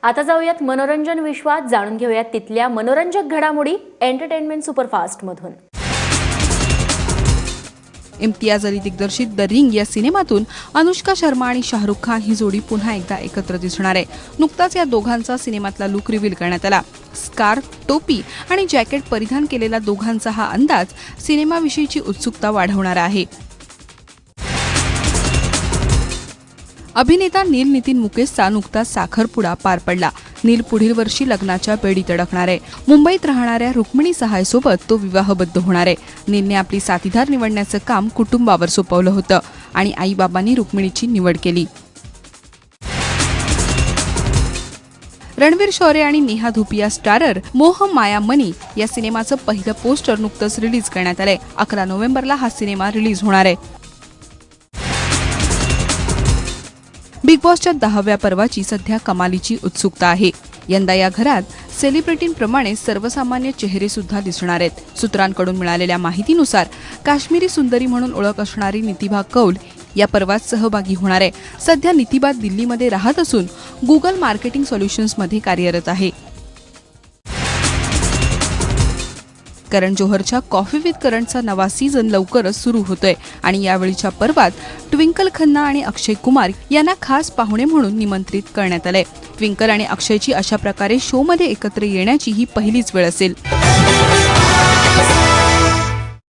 आता जाऊयात मनोरंजन विश्वात, जाणून घेऊयात तिथल्या मनोरंजक घडामोडी एंटरटेनमेंट सुपरफास्ट मधून। इम्तियाज अली दिग्दर्शित द रिंग या सिनेमातून अनुष्का शर्मा आणि शाहरुख खान ही जोडी पुन्हा एकदा एकत्र दिसणार आहे। नुकताच या दोघांचा सिनेमातला लुक रिव्हील करण्यात आला। स्कार्फ, टोपी आणि जॅकेट परिधान केलेला दोघांचा हा अंदाज सिनेमाविषयीची उत्सुकता वाढवणारा आहे। अभिनेता नील नितीन मुकेशचा नुकताच साखरपुडा पार पडला। नील पुढील वर्षी लग्नाच्या बेडीत अडकणार आहे। मुंबईत राहणाऱ्या रुक्मिणी सहायसोबत तो विवाहबद्ध होणार आहे। नीलने आपली साथीदार निवडण्याचं काम कुटुंबावर सोपवलं होतं आणि आईबाबांनी रुक्मिणीची निवड केली। रणवीर शौर्य आणि नेहा धुपिया स्टारर मोह माया मनी या सिनेमाचं पहिलं पोस्टर नुकतंच रिलीज करण्यात आलंय। 11 नोव्हेंबरला हा सिनेमा रिलीज होणार आहे। बिग बॉसच्या 10व्या पर्वाची सध्या कमालीची उत्सुकता आहे। यंदा या घरात सेलिब्रिटींप्रमाणे सर्वसामान्य चेहरे सुद्धा दिसणार आहेत। सूत्रांकडून मिळालेल्या माहितीनुसार काश्मीरी सुंदरी म्हणून ओळख असणारी नितिभा कौल या पर्वात सहभागी होणार आहे। सध्या नितिभा दिल्लीमध्ये राहत असून गुगल मार्केटिंग सॉल्युशन्समध्ये कार्यरत आहे। करण जोहरच्या कॉफी विथ करणचा नवा सीझन लवकरच सुरू होतोय आणि यावेळीच्या पर्वात ट्विंकल खन्ना आणि अक्षय कुमार यांना खास पाहुणे म्हणून निमंत्रित करण्यात आलंय। ट्विंकल आणि अक्षयची अशा प्रकारे शोमध्ये एकत्र येण्याची ही पहिलीच वेळ असेल।